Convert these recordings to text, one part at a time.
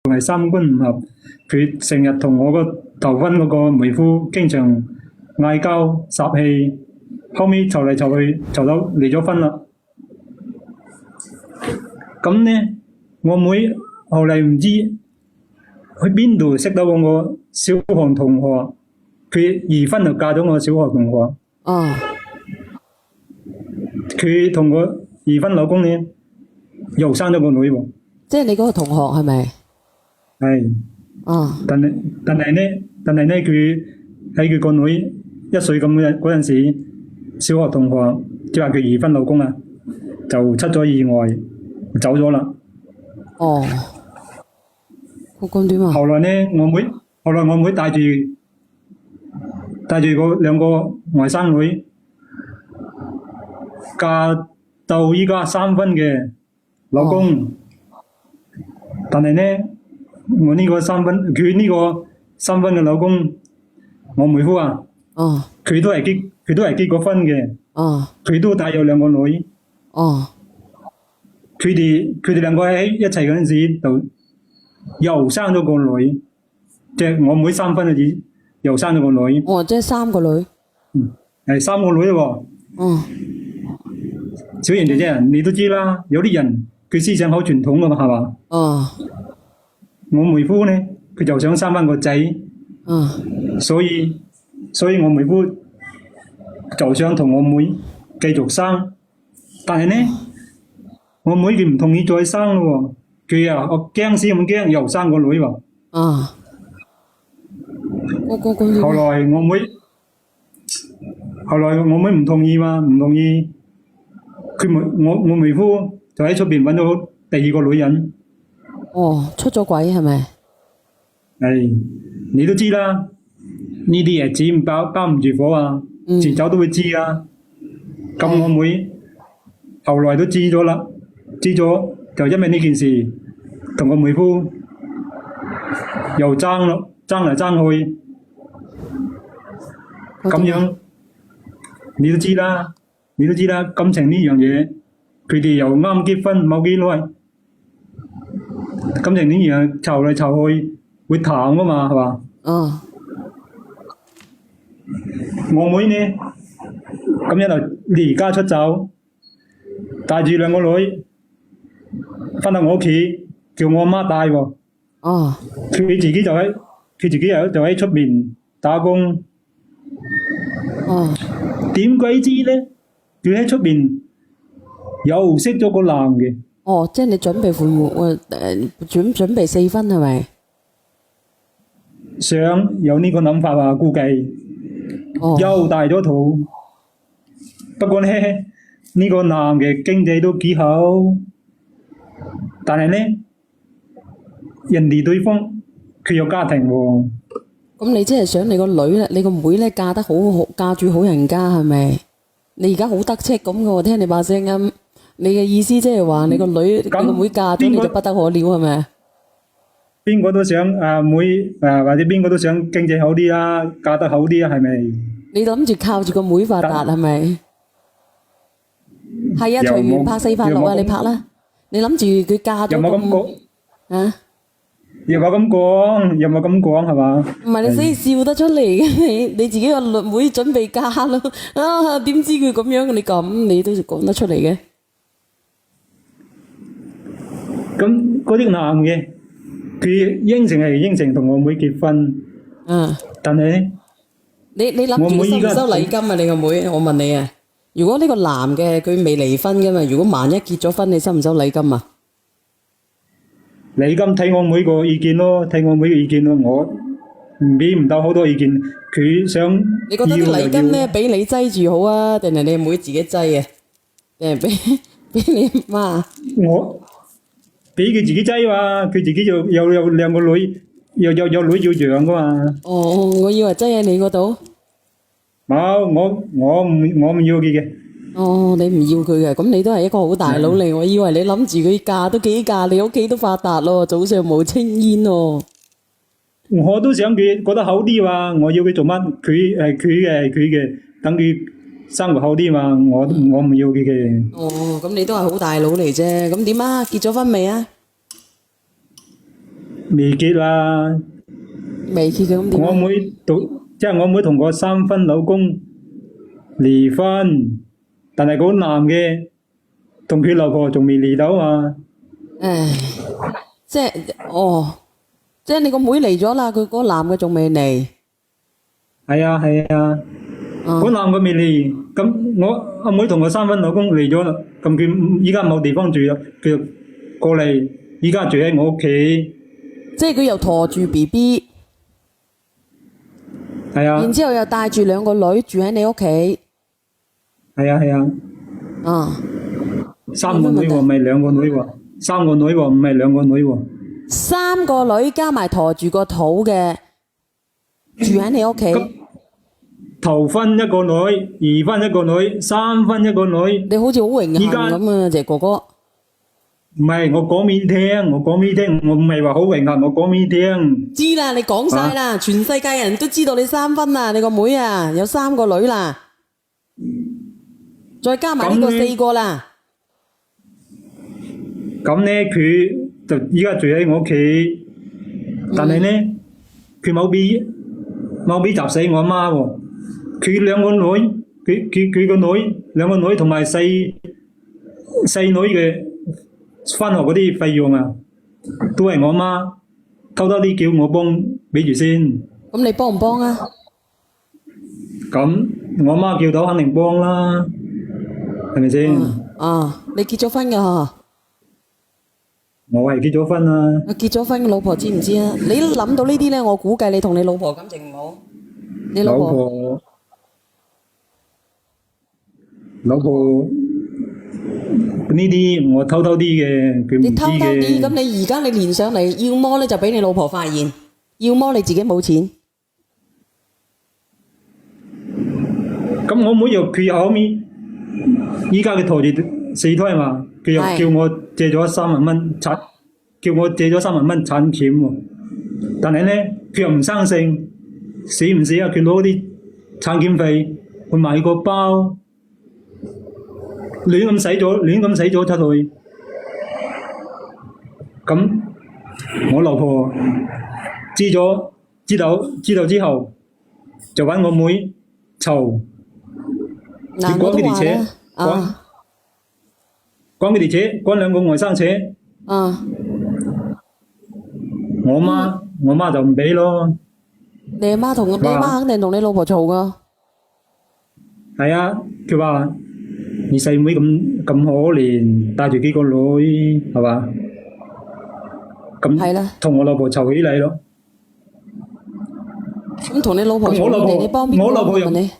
係三觀唔合，佢成日同我個頭婚嗰個妹夫經常嗌交霎氣，後尾嘈嚟嘈去，嘈到離咗婚啦。咁呢，我妹後嚟唔知去邊度識到我小學同學，佢二婚就嫁咗我小學同學。哦，佢同我二婚老公呢，又生咗個女喎。即係你嗰個同學係咪？係。哦，但係呢，佢喺佢個女1歲咁嗰陣時，小學同學即係話佢二婚老公啊，就出咗意外走咗啦。哦，咁點啊？後來我妹帶住嗰2個外甥女，嫁到依家3婚嘅老公。但係呢，佢呢個3婚嘅老公，我妹夫啊，哦，佢都係結過婚嘅。哦，佢都帶有2個女。哦，佢哋2個喺一齊嗰陣時，就又生咗個女，即係我妹3婚嗰時又生咗個女。哦，即係3個女。係3個女喎。哦，小賢姐姐，你都知啦，有啲人佢思想好傳統噶嘛，係嘛？哦，我妹夫呢，佢就想生翻個仔。所以我妹夫就想同我妹繼續生，但係呢，我妹佢唔同意再生咯喎，佢啊我驚死咁驚，又生個女喎。啊，後來我妹唔同意嘛，唔同意，我妹夫就喺出邊揾到第2個女人。哦，出咗軌係咪？係，你都知啦，呢啲日子包唔住火啊，遲早都會知啊。咁我妹後來都知咗啦，知咗就因為呢件事，同我妹夫又爭咯，爭嚟爭去，咁樣你都知啦，感情呢樣嘢，佢哋又啱結婚冇幾耐，感情呢樣嘈嚟嘈去會淡噶嘛，係嘛？我妹呢，咁樣就離家出走，帶住2個女翻到我屋企，叫我阿媽帶喎。佢自己就喺出面打工。點鬼知呢？佢喺出面又識咗個男嘅。哦，即係你準備準備4婚係咪？想有呢個諗法啊，估計又大咗肚。不過呢，呢個男嘅經濟都幾好，但係呢，人哋對方佢有家庭喎。咁你即係想你個女咧，你個妹咧嫁住好人家係咪？你而家好得戚咁嘅喎，聽你把聲音，你嘅意思即係話你個女你個妹嫁咗你就不得可了係咪？邊個都想妹或者邊個都想經濟好啲啊，嫁得好啲啊，係咪？你諗住靠住個妹發達係咪？係啊，隨緣拍4拍6啊，你拍啦。你諗住佢嫁咗又冇咁講啊？又冇咁講係嘛？唔係你先笑得出嚟嘅，你自己個妹準備嫁咯啊？點知佢咁樣？你都講得出嚟嘅？咁嗰啲男嘅，佢應承同我妹結婚。但係咧，你諗住收唔收禮金啊？你個妹，我問你啊，如果呢個男嘅佢未離婚噶嘛，如果萬一結咗婚，你收唔收禮金啊？禮金睇我妹個意見咯，我唔俾唔到好多意見，佢想你覺得啲禮金咧俾你擠住好啊，定係你妹自己擠啊？定係俾你媽？我俾佢自己擠嘛，佢自己有2個女，有女要養噶嘛。哦，我以為擠喺你嗰度。冇，我唔要佢嘅。哦，你唔要佢嘅，咁你都係一個好大佬嚟。我以為你諗住佢嫁都幾嫁，你屋企都發達咯，早上冇青煙咯。我都想佢覺得好啲嘛，我要佢做乜？佢嘅，等佢生活好啲嘛，我唔要佢嘅。哦，咁你都係好大佬嚟啫。咁點啊？結咗婚未啊？未結啦。未結嘅咁點啊？我妹即係我妹同個三分老公離婚，但係嗰男嘅同佢老婆仲未離到啊。唉，即係即係你個妹離咗啦，佢嗰個男嘅仲未離。係啊係啊，嗰男嘅未離，咁我阿妹同個三分老公離咗啦，咁佢依家冇地方住啦，佢就過嚟，依家住喺我屋企。即係佢又陀住 BB，係啊然之後又帶住兩個女住喺你屋企。係啊係啊，啊，三個女喎，唔係兩個女喎，三個女喎，唔係兩個女喎。三個女加埋陀住個肚嘅住喺你屋企。頭分一個女，二分一個女，三分一個女。你好似好榮幸咁啊，謝哥哥。唔係，我講俾你聽，我講俾你聽，我唔係話好榮幸，我講俾你聽。知啦，你講晒啦，全世界人都知道你三分啦，你個妹啊有三個女啦，再加埋呢個四個啦。咁咧，佢就依家住喺我屋企，但係咧，佢冇俾砸死我媽喎。佢兩個女，佢個女兩個女同埋細女嘅返學嗰啲費用啊，都係我媽偷偷啲叫我幫俾住先。咁你幫唔幫啊？咁我媽叫到肯定幫啦，係咪先？你結咗婚㗎嗬？我係結咗婚啦。結咗婚嘅老婆知唔知啊？你諗到呢啲咧，我估計你同你老婆感情唔好。你老婆呢啲我偷偷啲嘅，佢唔知嘅。你偷偷啲，咁你而家你連上嚟，要麼咧就俾你老婆發現，要麼你自己冇錢。咁我妹又佢又後面，依家佢陀住四胎嘛，佢又叫我借咗3萬蚊產，叫我借咗3萬蚊產險喎。但係咧，佢又唔生性，死唔死啊？佢攞啲產險費去買個包，亂咁使咗出去。咁我老婆知道之後，就揾我妹嘈。嗱，我都話咧，講佢哋扯，講兩個外甥扯。我媽就唔俾咯。你阿媽肯定同你老婆嘈噶。係啊，佢話你細妹咁可憐，帶住幾個女，係嘛？咁係啦，同我老婆嘈起嚟咯。咁同你老婆嘈起嚟，你幫邊個？我老婆又問你。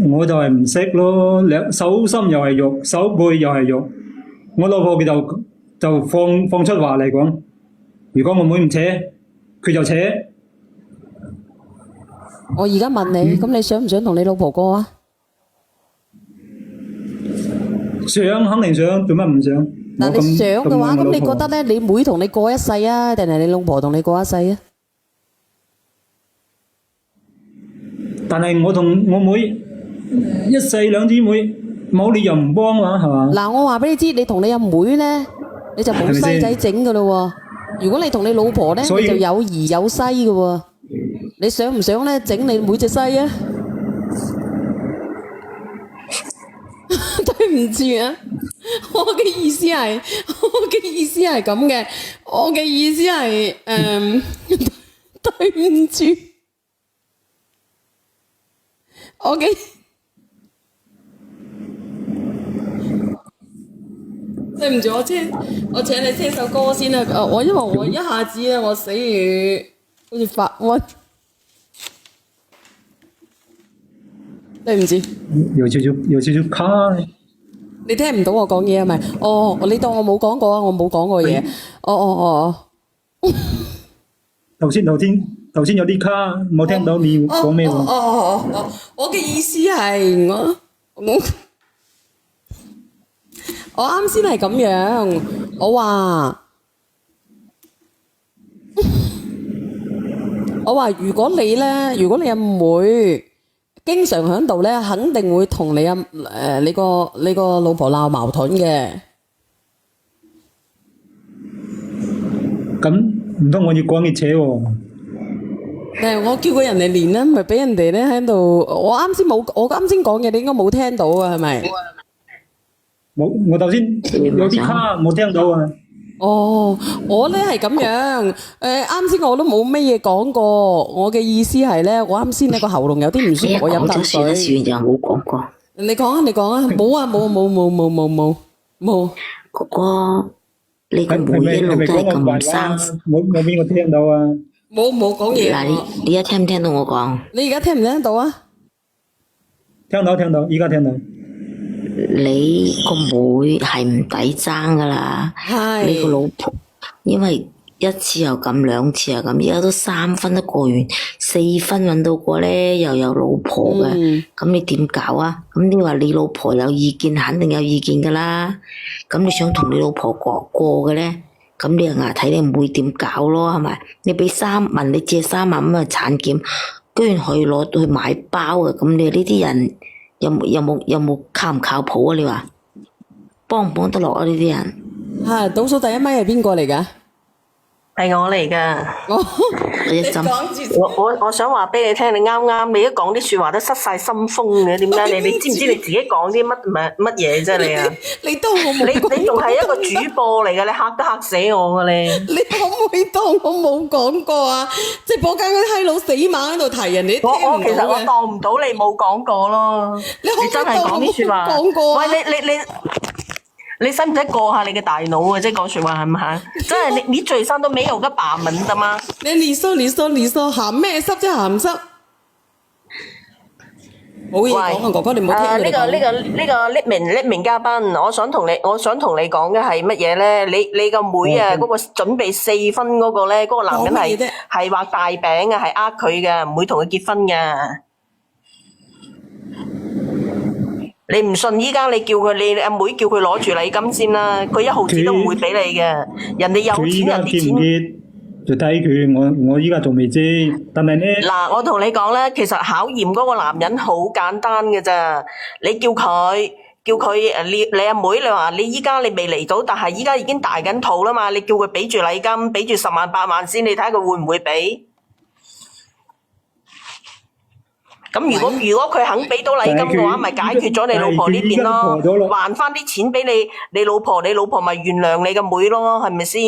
我就係唔識咯，手心又係肉，手背又係肉。我老婆佢就放出話嚟講，如果我妹唔扯，佢就扯。我而家問你，咁你想唔想同你老婆過啊？想，肯定想，做乜唔想？嗱，你想嘅話，咁你覺得咧，你妹同你過一世啊，定係你老婆同你過一世啊？但係我同我妹一世兩姊妹，冇理由唔幫啊，係嘛？嗱，我話俾你知，你同你阿妹咧，你就冇西仔整噶咯喎。如果你同你老婆咧，你就有兒有西噶喎。你想唔想咧整你妹隻西啊？對唔住啊，我嘅意思係咁嘅，我嘅意思係對唔住，對唔住，我請你聽首歌先啦。因為我一下子咧，我死語好似發瘟，對唔住。有少少卡。你聽唔到我講嘢係咪？你當我冇講過啊？我冇講過嘢。頭先有啲卡，冇聽到你講咩喎？我嘅意思係我啱先係咁樣，我話如果你阿妹經常喺度咧，肯定會同你個老婆鬧矛盾嘅。咁唔通我要趕佢扯喎？我叫過人哋練啦，咪俾人哋咧喺度。我啱先講嘅，你應該冇聽到啊，係咪？我頭先有啲卡冇聽到啊。哦，我咧係咁樣，啱先我都冇乜嘢講過，我嘅意思係咧，我啱先呢個喉嚨有啲唔舒服，我飲啖水。算就冇講過。你講啊，冇啊，冇。哥哥，你個妹一路都係咁生。冇邊個聽到啊？冇講嘢。嗱，你而家聽唔聽到我講？你而家聽唔聽到啊？聽到，依家聽到。你個妹係唔抵爭噶啦，你個老婆，因為一次又咁，兩次又咁，而家都3分都過完，4分搵到個咧又有老婆嘅，咁你點搞啊？咁你話你老婆有意見，肯定有意見噶啦。咁你想同你老婆過嘅咧，咁你又睇你妹點搞咯，係咪？你俾問你借3萬咁去產檢，居然可以攞到去買包啊！咁你呢啲人？有冇靠唔靠譜啊？你話幫唔幫得落啊？呢啲人係倒數第一咪係邊個嚟噶？係我嚟噶。一針。我想話俾你聽，你啱一講啲說話都失晒心風嘅，點解你知唔知你自己講啲乜嘢啫你啊？你當我冇，你仲係一個主播嚟嘅，你嚇都嚇死我噶你。你可唔可以當我冇講過啊？即係播間嗰啲閪佬死猛喺度提人哋，我其實我當唔到你冇講過咯。你真係講啲說話。講過。喂，你使唔使過下你嘅大腦啊？即係講說話係咪啊？真係你嘴上都沒有個把門的嗎？你說鹹咩濕啫鹹濕？冇嘢講啊，哥哥你唔好聽佢哋講。呢個匿名嘉賓，我想同你講嘅係乜嘢咧？你個妹啊，嗰個準備4分嗰個咧，嗰個男人係畫大餅啊，係佢嘅，唔會同佢結婚嘅。你唔信？依家你叫佢，你阿妹叫佢攞住禮金先啦，佢1毫子都唔會俾你嘅。人哋有錢，人啲錢就睇佢。我依家仲未知，但係咧嗱，我同你講咧，其實考驗嗰個男人好簡單嘅咋。你叫佢你阿妹，你話你依家你未嚟到，但係依家已經大緊肚啦嘛。你叫佢俾住禮金，俾住10萬8萬先，你睇下佢會唔會俾？咁如果佢肯俾到禮金嘅話，咪解決咗你老婆呢邊咯，還翻啲錢俾你老婆，你老婆咪原諒你個妹咯，係咪先？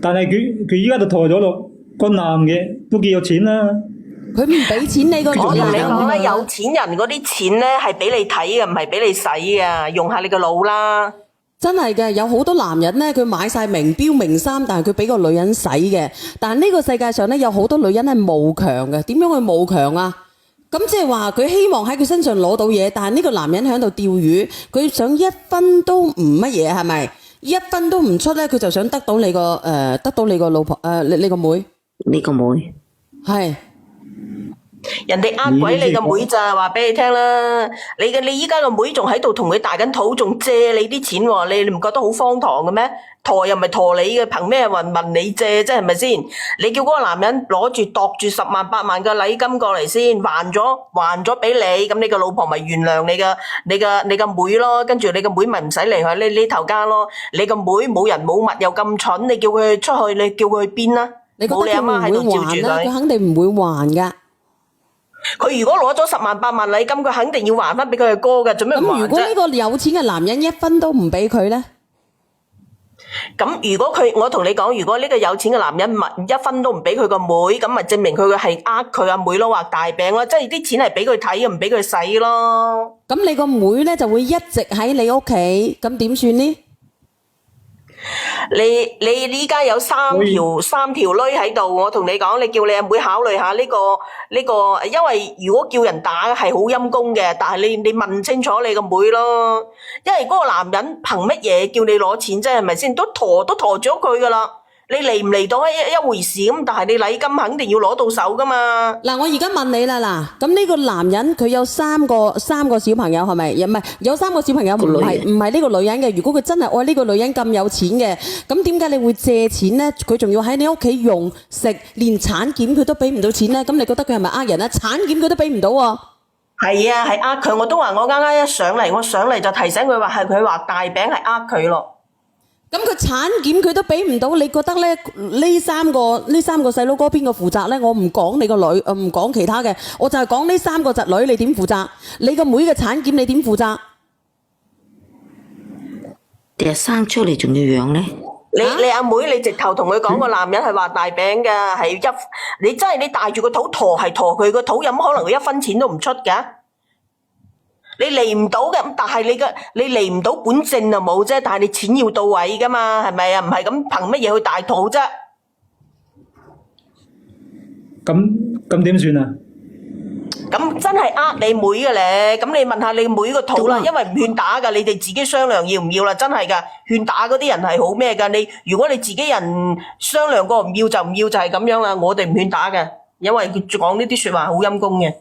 但係佢依家就陀咗咯，個男嘅都幾有錢啦。佢唔俾錢你個女人。我同你講咧，有錢人嗰啲錢咧係俾你睇嘅，唔係俾你使嘅，用下你個腦啦。真係嘅，有好多男人咧，佢買晒名錶名衫，但係佢俾個女人使嘅。但係呢個世界上咧，有好多女人係慕強嘅。點樣去慕強啊？咁即係話佢希望喺佢身上攞到嘢，但係呢個男人喺度釣魚，佢想1分都唔乜嘢，係咪？1分都唔出咧，佢就想得到你個老婆你個妹。你個妹係。人哋鬼你個妹咋，話俾你聽啦！你依家個妹仲喺度同佢大緊肚，仲借你啲錢喎，你唔覺得好荒唐嘅咩？陀又唔係陀你嘅，憑咩問你借啫？係咪先？你叫嗰個男人攞住度住10萬8萬嘅禮金過嚟先，還咗俾你，咁你個老婆咪原諒你個妹咯，跟住你個妹咪唔使嚟去呢頭家咯。你個妹冇人冇物又咁蠢，你叫佢出去，你叫佢去邊啊？冇你阿媽喺度照住佢，佢肯定唔會還噶。佢如果攞咗10萬8萬禮金，佢肯定要還翻俾佢嘅哥嘅，做咩唔還啫？咁如果呢個有錢嘅男人1分都唔俾佢咧？咁如果我同你講，如果呢個有錢嘅男人1分都唔俾佢個妹，咁咪證明佢係佢阿妹咯，畫大餅咯，即係啲錢係俾佢睇嘅，唔俾佢使咯。咁你個妹咧就會一直喺你屋企，咁點算呢？你依家有三條女喺度，我同你講，你叫你阿妹考慮下呢個，因為如果叫人打係好陰功嘅，但係你問清楚你個妹咯，因為嗰個男人憑乜嘢叫你攞錢啫？係咪先？都陀咗佢噶啦。你嚟唔嚟到一回事咁，但係你禮金肯定要攞到手噶嘛。嗱，我而家問你啦，嗱，咁呢個男人佢有三個小朋友係咪？唔係有3個小朋友，唔係呢個女人嘅。如果佢真係愛呢個女人咁有錢嘅，咁點解你會借錢咧？佢仲要喺你屋企用食，連產檢佢都俾唔到錢咧？咁你覺得佢係咪呃人啊？產檢佢都俾唔到喎。係啊，係呃佢。我都話我啱啱一上嚟就提醒佢話係佢畫大餅係呃佢咯。咁佢產檢佢都俾唔到，你覺得咧呢三個細佬哥邊個負責咧？我唔講你個女，唔講其他嘅，我就係講呢三個侄女，你點負責？你個妹嘅產檢你點負責？第日生出嚟仲要養咧？你阿妹，你直頭同佢講個男人係畫大餅㗎，係你真係你帶住個肚陀係陀佢個肚，有乜可能佢一分錢都唔出㗎？你嚟唔到嘅，但係你嚟唔到本證就冇啫，但係你錢要到位㗎嘛，係咪啊？唔係咁憑乜嘢去大肚啫？咁點算啊？咁真係你妹嘅咧，咁你問下你妹個肚啦，因為唔勸打㗎，你哋自己商量要唔要啦，真係㗎，勸打嗰啲人係好咩㗎？如果你自己人商量過唔要就唔要就係咁樣啦，我哋唔勸打嘅，因為佢講呢啲説話好陰公嘅。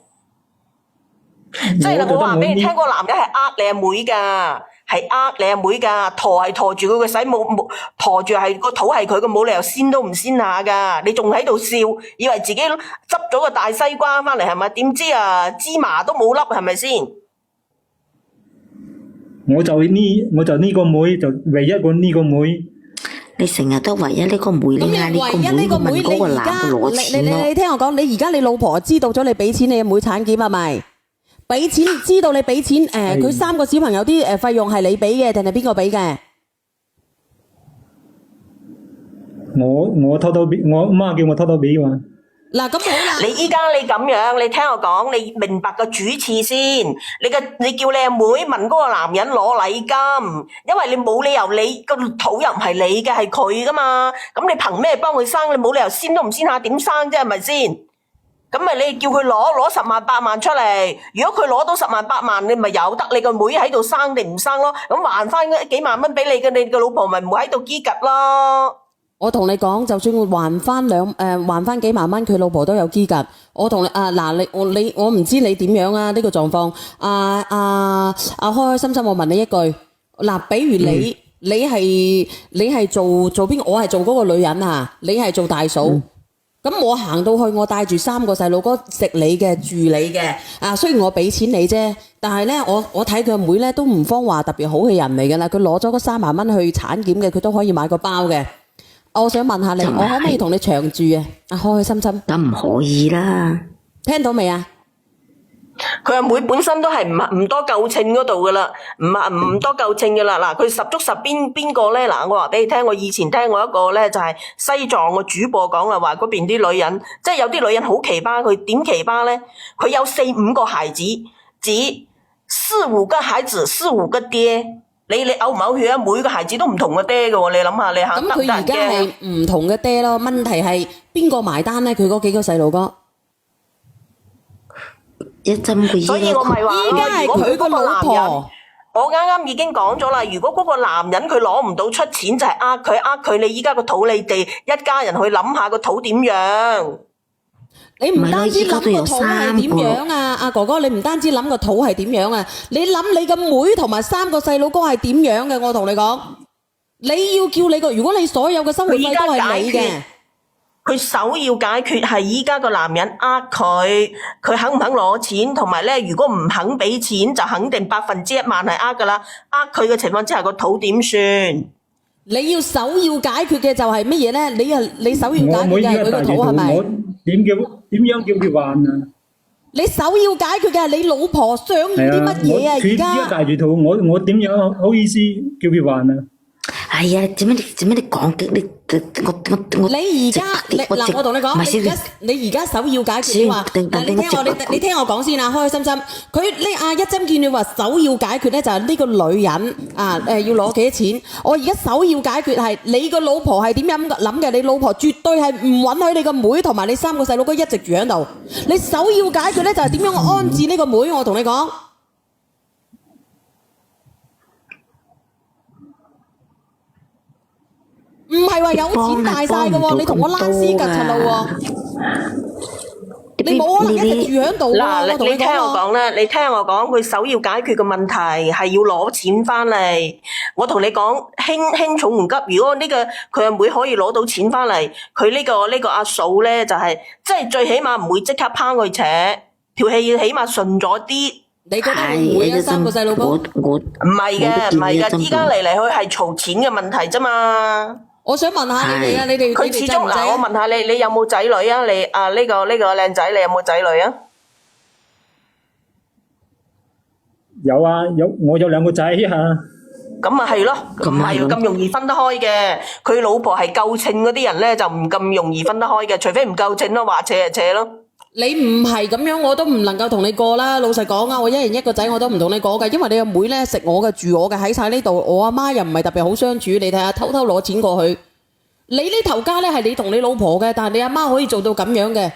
即係我話俾你聽，個男人係你阿妹㗎，係你阿妹㗎，係陀住佢個仔冇陀住係個肚係佢嘅，冇理由先都唔先下㗎。你仲喺度笑，以為自己執咗個大西瓜翻嚟係咪？點知啊芝麻都冇粒係咪先？我就呢個妹，就唯一個呢個妹。你成日都唯一呢個妹，你嗌呢個妹問嗰個男嘅攞錢咯。你聽我講，你而家你老婆知道咗你俾錢你阿妹產檢係咪？俾錢知道你俾錢，佢三個小朋友啲費用係你俾嘅定係邊個俾嘅？我偷偷俾，我媽叫我偷偷俾嘛。嗱咁好啦，你依家你咁樣，你聽我講，你明白個主次先。你叫你阿妹問嗰個男人攞禮金，因為你冇理由你個肚又唔係你嘅，係佢噶嘛。咁你憑咩幫佢生？你冇理由先都唔先下點生啫，係咪先？咁咪你叫佢攞10萬8萬出嚟，如果佢攞到10萬8萬，你咪由得你個妹喺度生定唔生咯？咁還翻幾萬蚊俾你嘅，你個老婆咪唔會喺度積吉咯。我同你講，就算還翻幾萬蚊，佢老婆都有積吉。我同你我唔知你點樣啊？呢個狀況，開開心心，我問你一句，比如你係做邊個？我係做嗰個女人啊，你係做大嫂。咁我行到去，我帶住3個細路哥食你嘅住你嘅，雖然我俾錢你啫，但係咧我睇佢阿妹咧都唔方話特別好嘅人嚟㗎啦，佢攞咗嗰3萬蚊去產檢嘅，佢都可以買個包嘅。我想問下你，我可唔可以同你長住啊？開開心心。咁唔可以啦。聽到未啊？佢阿妹本身都係唔多夠稱嗰度噶啦，唔多夠稱噶啦。嗱，佢十足十邊個咧？嗱，我話俾你聽，我以前聽過一個咧，就係西藏個主播講啦，話嗰邊啲女人，即係有啲女人好奇葩，佢點奇葩咧？佢有4、5個孩子，指4、5個孩子，4、5個爹。你嘔唔嘔血啊？每個孩子都唔同嘅爹嘅喎，你諗下，你嚇得唔得人驚？咁佢而家係唔同嘅爹咯。問題係邊個埋單咧？佢嗰幾個細路哥。所以我咪話咯，依家係佢個老婆。我啱啱已經講咗啦，如果嗰個男人佢攞唔到出錢，就係佢，你依家個肚，你哋一家人去諗下個肚點樣？你唔單止諗個肚係點樣啊，阿哥哥，你唔單止諗個肚係點樣啊，你諗你個妹同埋3個細佬哥係點樣嘅？我同你講，你要叫你個，如果你所有嘅生活費都係你嘅。佢首要解決係依家個男人佢肯唔肯攞錢，同埋咧，如果唔肯俾錢，就肯定100%係噶啦。佢嘅情況之下，個肚點算？你要首要解決嘅就係乜嘢咧？你首要解決嘅係佢個肚係咪？點樣叫佢還啊？你首要解決嘅係你老婆想要啲乜嘢啊？而家大住肚，我點樣好意思叫佢還啊？哎呀，做咩你講嘅？你而家嗱，我同你講，你而家首要解決，你話你聽我講先啊，開開心心。佢呢一針見你話首要解決咧，就係呢個女人要攞幾多錢？我而家首要解決係你個老婆係點樣諗嘅？你老婆絕對係唔允許你個妹同埋你3個細佬哥一直住喺度。你首要解決咧就係點樣安置呢個妹？我同你講。唔係話有錢大晒嘅喎，你同我拉絲吉柒路喎，你冇可能一直住喺度喎。你聽我講啦，你聽我講，佢首要解決嘅問題係要攞錢翻嚟。我同你講，輕重唔急。如果佢阿妹可以攞到錢翻嚟，佢呢個阿嫂咧就係即係最起碼唔會即刻拋佢扯，條氣起碼順咗啲。你覺得會唔會啊？3個細路哥？我唔係嘅，依家嚟嚟去係嘈錢嘅問題啫嘛。我想問下你哋啊，你哋佢始終嗱，我問下你有冇仔女啊？你啊呢個靚仔，你有冇仔女啊？有啊，我有2個仔啊。咁咪係咯，唔係咁容易分得開嘅。佢老婆係夠稱嗰啲人咧，就唔咁容易分得開嘅，除非唔夠稱咯，話扯就扯咯。你唔係咁樣，我都唔能夠同你過啦。老實講啊，我一人一個仔，我都唔同你過嘅，因為你阿妹咧食我嘅住我嘅喺晒呢度，我阿媽又唔係特別好相處。你睇下偷偷攞錢過去，你呢頭家咧係你同你老婆嘅，但係你阿媽可以做到咁樣嘅，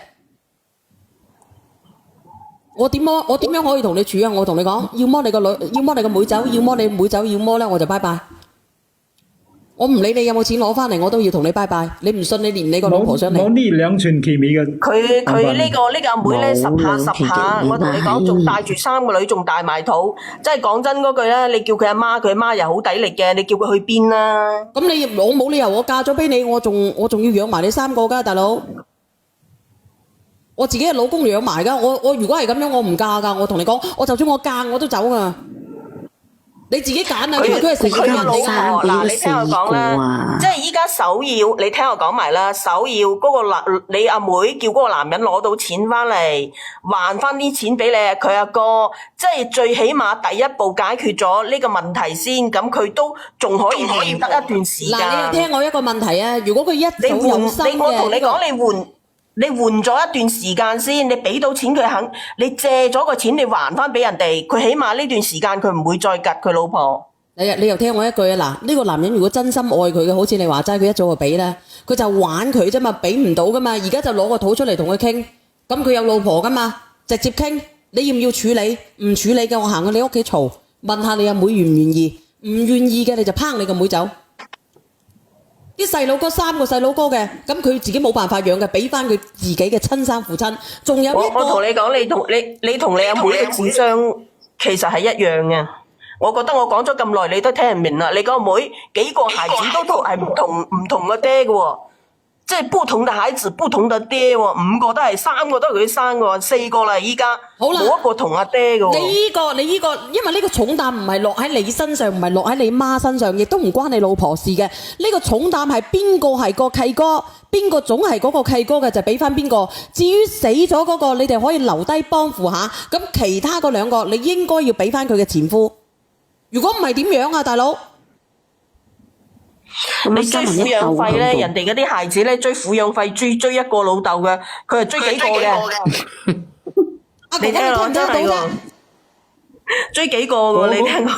我點樣可以同你處啊？我同你講，要麼你個女，要麼你個妹走，要麼你妹走，要麼咧我就拜拜。我唔理你有冇錢攞翻嚟，我都要同你拜拜。你唔信，你連你個老婆上嚟。冇呢兩全其美嘅。佢呢個阿妹咧十下，我同你講，仲帶住3個女，仲大埋肚。即係講真嗰句咧，你叫佢阿媽，佢阿媽又好抵力嘅，你叫佢去邊啦？咁我冇理由我嫁咗俾你，我仲要養埋你3個㗎，大佬。我自己嘅老公養埋㗎，我如果係咁樣，我唔嫁㗎。我同你講，我就算我嫁我都走㗎。你自己揀啊，因為佢係成個人老婆嗱，你聽我講啦，即係依家首要，你聽我講埋啦，首要嗰個你阿妹叫嗰個男人攞到錢翻嚟，還翻啲錢俾你佢阿哥，即係最起碼第一步解決咗呢個問題先，咁佢都仲可以活得一段時間。嗱，你又聽我一個問題啊，如果佢一早有心嘅，我同你講，你換咗一段時間先，你俾到錢佢肯，你借咗個錢你還翻俾人哋，佢起碼呢段時間佢唔會再夾佢老婆。你又聽我一句啊，嗱，呢個男人如果真心愛佢嘅，好似你話齋，佢一早就俾啦，佢就玩佢啫嘛，俾唔到噶嘛，而家就攞個肚出嚟同佢傾，咁佢有老婆噶嘛，直接傾，你要唔要處理？唔處理嘅，我行去你屋企嘈，問下你阿妹願唔願意，唔願意嘅你就拏你個妹走。啲細佬哥3個細佬哥嘅，咁佢自己冇辦法養嘅，俾翻佢自己嘅親生父親。仲有一個，我同你講，你同你阿妹嘅智商其實係一樣嘅。我覺得我講咗咁耐，你都聽唔明啦。你個妹幾個孩子都係唔同嘅爹嘅喎。即係不同的孩子，不同的爹喎，5個都係3個都係佢生嘅喎，4個啦依家，冇一個同阿爹嘅喎。你呢個，因為呢個重擔唔係落喺你身上，唔係落喺你媽身上，亦都唔關你老婆事嘅。呢個重擔係邊個係個契哥，邊個總係嗰個契哥嘅就俾翻邊個。至於死咗嗰個，你哋可以留低幫扶下。咁其他嗰2個，你應該要俾翻佢嘅前夫。如果唔係點樣啊，大佬？你追撫養費咧，人哋嗰啲孩子咧追撫養費追一個老豆嘅，佢係追幾個嘅。你聽我真係喎，追幾個嘅，你聽過？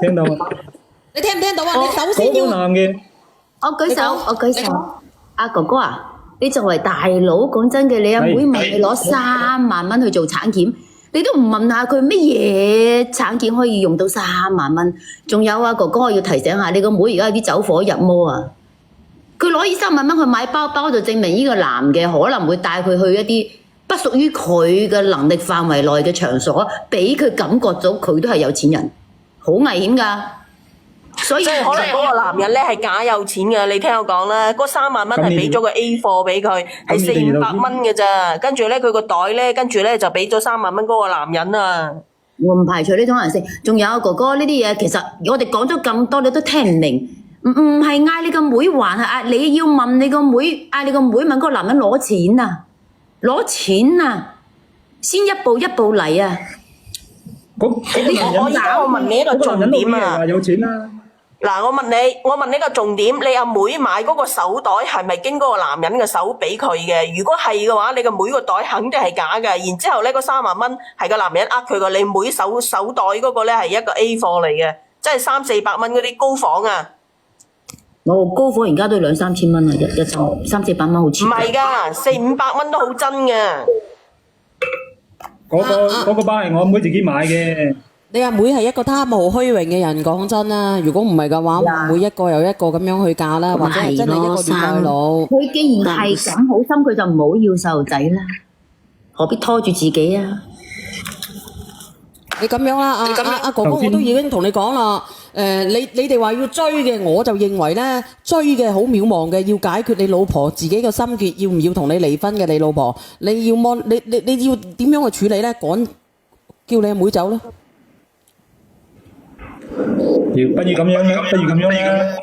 聽到啊！你聽唔聽到啊？你首先要我舉手。阿哥哥啊，你作為大佬，講真嘅，你阿妹問你攞3萬蚊去做產檢。你都唔問下佢乜嘢產檢可以用到3萬蚊？仲有啊，哥哥，我要提醒下你個妹，而家有啲走火入魔啊！佢攞呢3萬蚊去買包包，就證明呢個男嘅可能會帶佢去一啲不屬於佢嘅能力範圍內嘅場所，俾佢感覺到佢都係有錢人，好危險㗎。所以即係可能嗰個男人咧係假有錢嘅，你聽我講啦，嗰3萬蚊係俾咗個 A 貨俾佢，係400-500蚊嘅咋，跟住咧佢個袋咧，跟住咧就俾咗3萬蚊嗰個男人啊！我唔排除呢種可能性。仲有哥哥呢啲嘢，其實我哋講咗咁多，你都聽唔明。唔係嗌你個妹還，係嗌你要問你個妹，嗌你個妹問嗰個男人攞錢啊，攞錢啊，先一步一步嚟啊！我問你一個重點啊！有錢啦！嗱，我問你個重點，你阿妹買嗰個手袋係咪經嗰個男人嘅手俾佢嘅？如果係嘅話，你個妹個袋肯定係假嘅。然之後咧，嗰3萬蚊係個男人呃佢嘅，你妹手袋嗰個咧係一個 A 貨嚟嘅，即係300-400蚊嗰啲高仿啊！我高仿而家都2-3千蚊啊，一抽300-400蚊好似。唔係㗎，400-500蚊都好真嘅。嗰個包係我阿妹自己買嘅。你阿妹係一個貪慕虛榮嘅人，講真啦，如果唔係嘅話，唔會一個又一個咁樣去嫁啦，或者係真係一個月代老。佢既然係咁好心，佢就唔好要細路仔啦，何必拖住自己啊？你咁樣啦，阿哥哥我都已經同你講啦，你哋話要追嘅，我就認為咧，追嘅好渺茫嘅，要解決你老婆自己嘅心結，要唔要同你離婚嘅你老婆，你要點樣去處理咧？叫你阿妹走啦。不如咁樣啦，不如咁樣啦。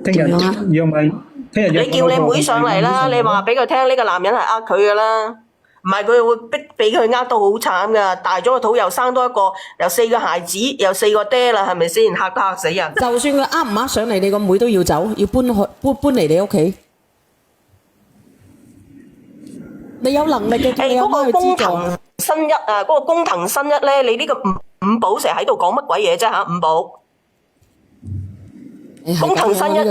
聽日約埋，聽日約你叫你妹上嚟啦，你話俾佢聽呢個男人係呃佢噶啦，唔係佢會逼俾佢呃到好慘噶，大咗個肚又生多一個，又4個孩子，又4個爹啦，係咪先？嚇都嚇死人！就算佢呃唔呃上嚟，你個妹都要走，要搬嚟你屋企。你有能力嘅，你有嗰個工幫佢資助。藤新一啊，嗰個工藤新一咧，你呢個五寶成日喺度講乜鬼嘢啫嚇？五寶，工藤新一啊，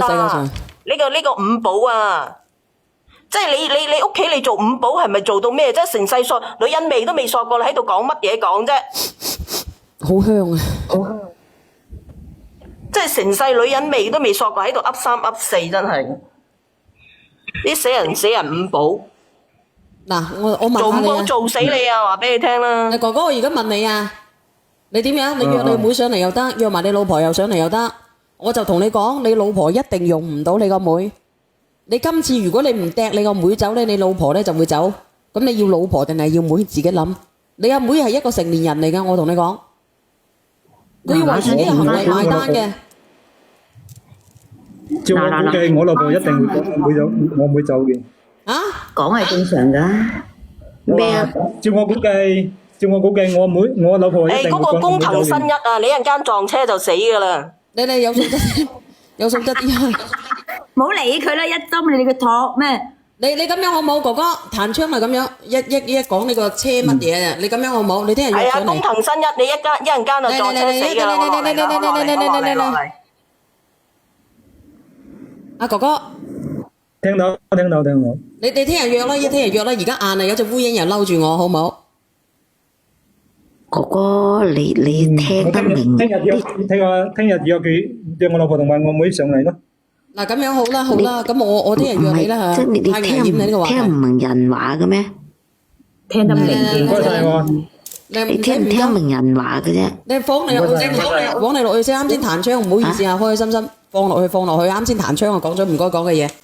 呢個五寶啊，即係你屋企你做五寶係咪做到咩啫？成世索女人味都未索過，你喺度講乜嘢講啫？好香啊！好香，即係成世女人味都未索過，喺度噏三噏四，真係啲死人五寶。嗱，我問做五寶下你啊，做死你啊！話俾你聽啦。哥哥，我而家問你啊，你點樣？你約你妹上嚟又得，約埋你老婆又上嚟又得。我就同你講，你老婆一定用唔到你個妹。你今次如果你唔掟你個妹走咧，你老婆咧就會走。咁你要老婆定係要妹自己諗。你阿妹係一個成年人嚟噶，我同你講，佢要為自己嘅行為買單嘅。照我估計，我老婆一定會講我妹走嘅。啊？講係正常噶。咩啊？照我估計，我老婆一定會嗰個講工藤我妹走嘅。新一啊，你一陣間撞車就死噶啦！你有素質，有素質啲啊！唔好理佢啦，一針你個托咩？你咁樣好冇？哥哥彈槍咪咁樣，一講你個車乜嘢啊？你咁樣好冇？你聽日約係啊，上嚟。工藤新一，你一陣間就撞車死噶啦！落嚟。阿哥哥，聽到。你聽日約啦，聽日約啦。而家晏啦，有隻烏蠅又嬲住我，好冇？哥哥，你聽得明？聽日約我老婆同埋我妹上嚟咯。嗱，咁樣好啦，咁我聽日約你啦嚇。即係你太危險啦呢個話題。聽唔明人話嘅咩？聽得明唔該晒我。你聽唔聽明人話嘅啫？你放你落去先，放你落去先。啱先彈槍，唔好意思啊，開開心心放落去。啱先彈槍我講咗唔該講嘅嘢。